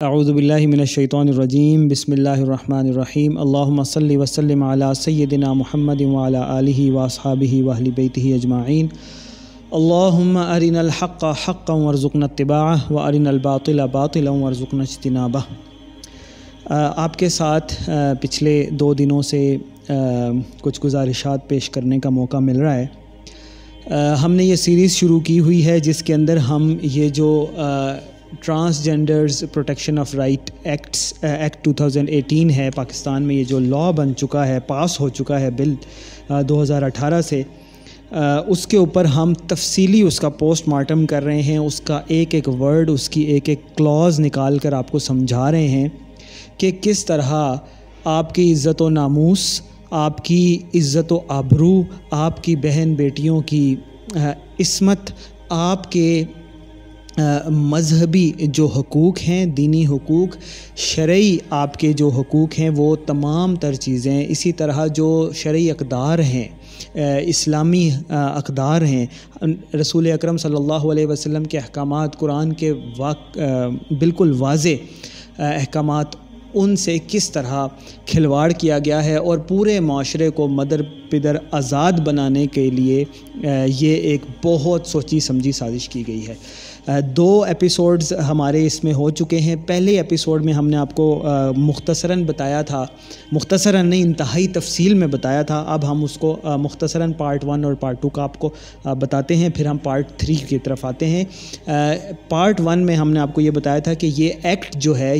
اعوذ باللہ من الشیطان الرجیم بسم اللہ الرحمن الرحیم اللہم صلی وسلم علی سیدنا محمد وعلی آلہ واصحابہ واہل بیتہ اجمعین اللہم ارنا الحق حقا وارزقنا اتباعہ وارنا الباطل باطلا وارزقنا اجتنابہ۔ آپ کے ساتھ پچھلے 2 دنوں سے کچھ گزارشات پیش کرنے کا موقع مل رہا ہے۔ ہم نے یہ سیریز شروع کی ہوئی ہے جس کے اندر ہم یہ جو transgenders protection of right act 2018 ہے، پاکستان میں یہ جو لا بن چکا ہے، پاس ہو چکا ہے بل 2018 سے، اس کے اوپر ہم تفصیلی اس کا پوسٹ مارٹم کر رہے ہیں، اس کا ایک ایک ورڈ، اس کی ایک ایک کلاز نکال کر آپ کو سمجھا رہے ہیں کہ کس طرح آپ کی عزت و ناموس، آپ کی عزت و آبرو، آپ کی بہن بیٹیوں کی عصمت، آپ کے مذہبی جو حقوق ہیں، دینی حقوق، شرعی آپ کے جو حقوق ہیں، وہ تمام تر چیزیں، اسی طرح جو شرعی اقدار ہیں، اسلامی اقدار ہیں، رسول اکرم صلی اللہ علیہ وسلم کے احکامات، قرآن کے بالکل واضح احکامات، ان سے کس طرح کھلواڑ کیا گیا ہے اور پورے معاشرے کو مدر پدر آزاد بنانے کے لیے یہ ایک بہت سوچی سمجھی سازش کی گئی ہے۔ 2 ایپیسوڈز ہمارے اس میں ہو چکے ہیں۔ پہلے ایپیسوڈ میں ہم نے آپ کو مختصراً بتایا تھا، مختصراً نہیں، انتہائی تفصیل میں بتایا تھا۔ اب ہم اس کو مختصراً پارٹ 1 اور پارٹ 2 کا آپ کو بتاتے ہیں، پھر ہم پارٹ 3 کی طرف آتے ہیں۔ پارٹ 1 میں ہم نے آپ کو یہ بتایا تھا کہ یہ ایکٹ جو ہے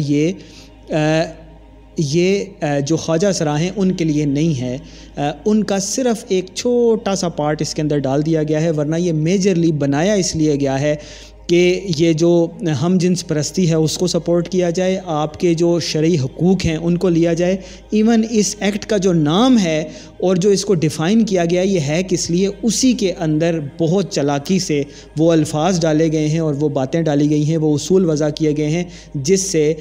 یہ جو خواجہ سرا ہیں ان کے لیے نہیں ہے، ان کا صرف ایک چھوٹا سا پارٹ اس کے اندر ڈال دیا گیا ہے، ورنہ یہ میجرلی بنایا اس لیے گیا ہے کہ یہ جو ہم جنس پرستی ہے اس کو سپورٹ کیا جائے، آپ کے جو شرعی حقوق ہیں ان کو لیا جائے۔ ایون اس ایکٹ کا جو نام ہے اور جو اس کو ڈیفائن کیا گیا یہ ہے کس لیے، اسی کے اندر بہت چلاکی سے وہ الفاظ ڈالے گئے ہیں اور وہ باتیں ڈالی گئی ہیں، وہ اصول وضع کیے گئے ہیں جس سے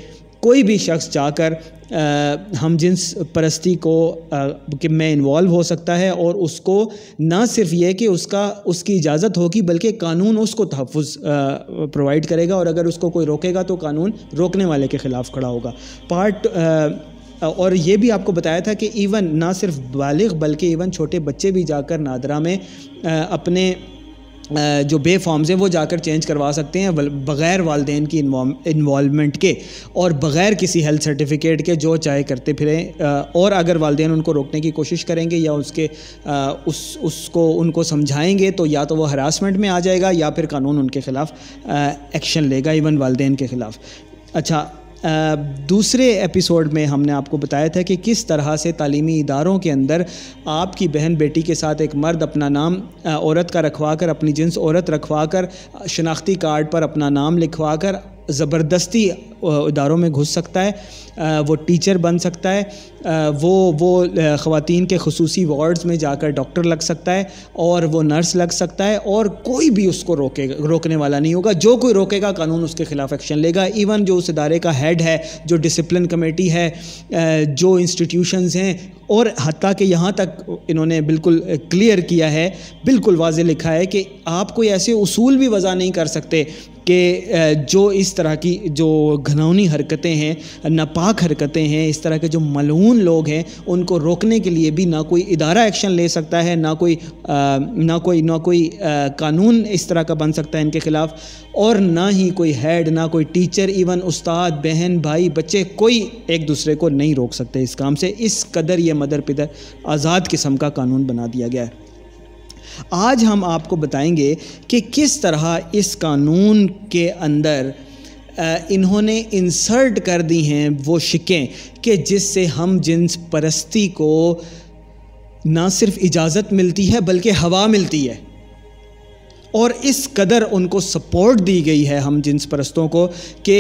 کوئی بھی شخص جا کر ہم جنس پرستی کو میں انوالو ہو سکتا ہے، اور اس کو نہ صرف یہ کہ اس کی اجازت ہوگی بلکہ قانون اس کو تحفظ پرووائڈ کرے گا، اور اگر اس کو کوئی روکے گا تو قانون روکنے والے کے خلاف کھڑا ہوگا۔ اور یہ بھی آپ کو بتایا تھا کہ ایون نہ صرف بالغ بلکہ ایون چھوٹے بچے بھی جا کر نادرا میں اپنے جو بے فارمز ہیں وہ جا کر چینج کروا سکتے ہیں بغیر والدین کی انوالومنٹ کے اور بغیر کسی ہیلتھ سرٹیفکیٹ کے، جو چاہے کرتے پھریں، اور اگر والدین ان کو روکنے کی کوشش کریں گے یا ان کو سمجھائیں گے تو یا تو وہ ہراسمنٹ میں آ جائے گا یا پھر قانون ان کے خلاف ایکشن لے گا، ایون والدین کے خلاف۔ اچھا، دوسرے ایپیسوڈ میں ہم نے آپ کو بتایا تھا کہ کس طرح سے تعلیمی اداروں کے اندر آپ کی بہن بیٹی کے ساتھ ایک مرد اپنا نام عورت کا رکھوا کر، اپنی جنس عورت رکھوا کر، شناختی کارڈ پر اپنا نام لکھوا کر زبردستی اداروں میں گھس سکتا ہے، وہ ٹیچر بن سکتا ہے، وہ خواتین کے خصوصی وارڈز میں جا کر ڈاکٹر لگ سکتا ہے، اور وہ نرس لگ سکتا ہے، اور کوئی بھی اس کو روکنے والا نہیں ہوگا۔ جو کوئی روکے گا قانون اس کے خلاف ایکشن لے گا۔ ایون جو اس ادارے کا ہیڈ ہے، جو ڈسپلن کمیٹی ہے، جو انسٹیٹیوشنز ہیں، اور حتیٰ کہ یہاں تک انہوں نے بالکل کلیئر کیا ہے، بالکل واضح لکھا ہے کہ آپ کوئی ایسے اصول بھی وضع نہیں کر سکتے کہ جو اس طرح کی جو گھناؤنی حرکتیں ہیں، ناپاک حرکتیں ہیں، اس طرح کے جو ملعون لوگ ہیں، ان کو روکنے کے لیے بھی نہ کوئی ادارہ ایکشن لے سکتا ہے، نہ کوئی قانون اس طرح کا بن سکتا ہے ان کے خلاف، اور نہ ہی کوئی ہیڈ، نہ کوئی ٹیچر، ایون استاد، بہن، بھائی، بچے، کوئی ایک دوسرے کو نہیں روک سکتے اس کام سے۔ اس قدر یہ مدر پدر آزاد قسم کا قانون بنا دیا گیا ہے۔ آج ہم آپ کو بتائیں گے کہ کس طرح اس قانون کے اندر انہوں نے انسرٹ کر دی ہیں وہ شکیں کہ جس سے ہم جنس پرستی کو نہ صرف اجازت ملتی ہے بلکہ ہوا ملتی ہے، اور اس قدر ان کو سپورٹ دی گئی ہے ہم جنس پرستوں کو کہ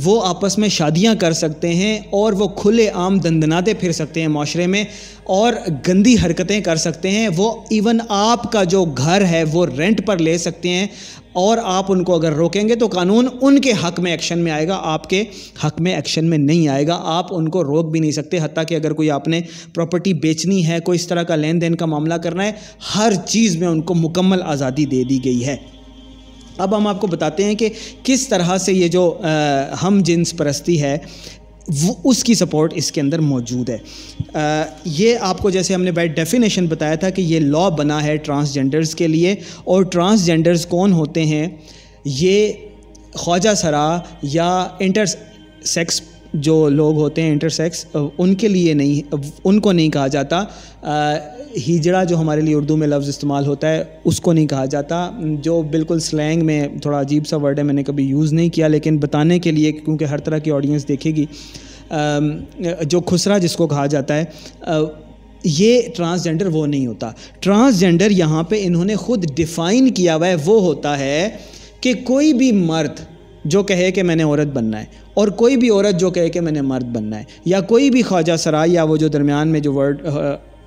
وہ آپس میں شادیاں کر سکتے ہیں، اور وہ کھلے عام دندناتے پھر سکتے ہیں معاشرے میں، اور گندی حرکتیں کر سکتے ہیں۔ وہ ایون آپ کا جو گھر ہے وہ رینٹ پر لے سکتے ہیں، اور آپ ان کو اگر روکیں گے تو قانون ان کے حق میں ایکشن میں آئے گا، آپ کے حق میں ایکشن میں نہیں آئے گا۔ آپ ان کو روک بھی نہیں سکتے، حتیٰ کہ اگر کوئی آپ نے پراپرٹی بیچنی ہے، کوئی اس طرح کا لین دین کا معاملہ کرنا ہے، ہر چیز میں ان کو مکمل آزادی دے دی گئی ہے۔ اب ہم آپ کو بتاتے ہیں کہ کس طرح سے یہ جو ہم جنس پرستی ہے وہ اس کی سپورٹ اس کے اندر موجود ہے. یہ آپ کو جیسے ہم نے بائی ڈیفینیشن بتایا تھا کہ یہ لا بنا ہے ٹرانسجینڈرز کے لیے, اور ٹرانسجینڈرز کون ہوتے ہیں؟ یہ خواجہ سرا یا انٹر سیکس جو لوگ ہوتے ہیں, انٹر سیکس, ان کے لیے نہیں, ان کو نہیں کہا جاتا. ہیجڑا جو ہمارے لیے اردو میں لفظ استعمال ہوتا ہے اس کو نہیں کہا جاتا, جو بالکل سلینگ میں تھوڑا عجیب سا ورڈ ہے, میں نے کبھی یوز نہیں کیا, لیکن بتانے کے لیے کیونکہ ہر طرح کی آڈینس دیکھے گی. جو خسرا جس کو کہا جاتا ہے, یہ ٹرانسجینڈر وہ نہیں ہوتا. ٹرانسجینڈر یہاں پہ انہوں نے خود ڈیفائن کیا ہوا ہے, وہ ہوتا ہے کہ کوئی بھی مرد جو کہے کہ میں نے عورت بننا ہے, اور کوئی بھی عورت جو کہے کہ میں نے مرد بننا ہے, یا کوئی بھی خواجہ سرا یا وہ جو درمیان میں جو ورڈ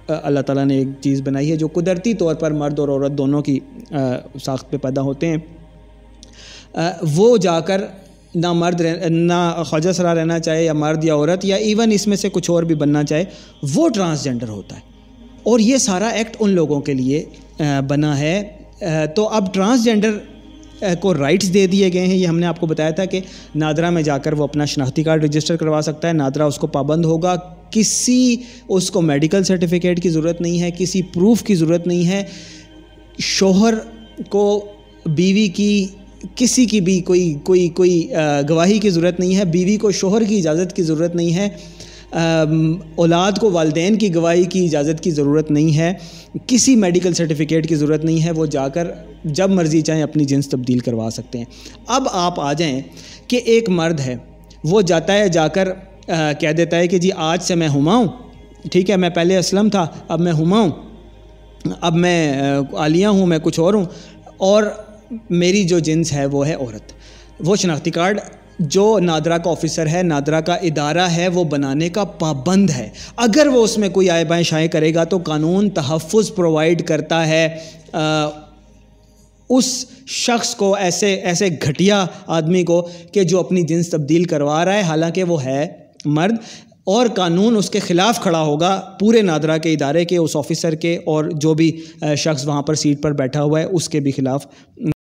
اللہ تعالیٰ نے ایک چیز بنائی ہے جو قدرتی طور پر مرد اور عورت دونوں کی ساخت پہ پیدا ہوتے ہیں, وہ جا کر نہ مرد نہ خواجہ سرا رہنا چاہے یا مرد یا عورت, یا ایون اس میں سے کچھ اور بھی بننا چاہے, وہ ٹرانسجینڈر ہوتا ہے. اور یہ سارا ایکٹ ان لوگوں کے لیے بنا ہے. تو اب ٹرانسجینڈر کو رائٹس دے دیے گئے ہیں. یہ ہم نے آپ کو بتایا تھا کہ نادرا میں جا کر وہ اپنا شناختی کارڈ رجسٹر کروا سکتا ہے. نادرا اس کو پابند ہوگا, کسی اس کو میڈیکل سرٹیفکیٹ کی ضرورت نہیں ہے, کسی پروف کی ضرورت نہیں ہے, شوہر کو بیوی کی کسی کی بھی کوئی گواہی کی ضرورت نہیں ہے, بیوی کو شوہر کی اجازت کی ضرورت نہیں ہے, اولاد کو والدین کی گواہی کی اجازت کی ضرورت نہیں ہے, کسی میڈیکل سرٹیفکیٹ کی ضرورت نہیں ہے. وہ جا کر جب مرضی چاہیں اپنی جنس تبدیل کروا سکتے ہیں. اب آپ آ جائیں کہ ایک مرد ہے, وہ جاتا ہے, جا کر کہہ دیتا ہے کہ جی آج سے میں ہما ہوں, ٹھیک ہے, میں پہلے اسلم تھا, اب میں ہما ہوں, اب میں عالیہ ہوں, میں کچھ اور ہوں, اور میری جو جنس ہے وہ ہے عورت. وہ شناختی کارڈ جو نادرا کا آفیسر ہے, نادرا کا ادارہ ہے, وہ بنانے کا پابند ہے. اگر وہ اس میں کوئی آئے بائیں شائیں کرے گا تو قانون تحفظ پرووائڈ کرتا ہے اس شخص کو, ایسے گھٹیا آدمی کو کہ جو اپنی جنس تبدیل کروا رہا ہے حالانکہ وہ ہے مرد, اور قانون اس کے خلاف کھڑا ہوگا, پورے نادرا کے ادارے کے, اس آفیسر کے, اور جو بھی شخص وہاں پر سیٹ پر بیٹھا ہوا ہے اس کے بھی خلاف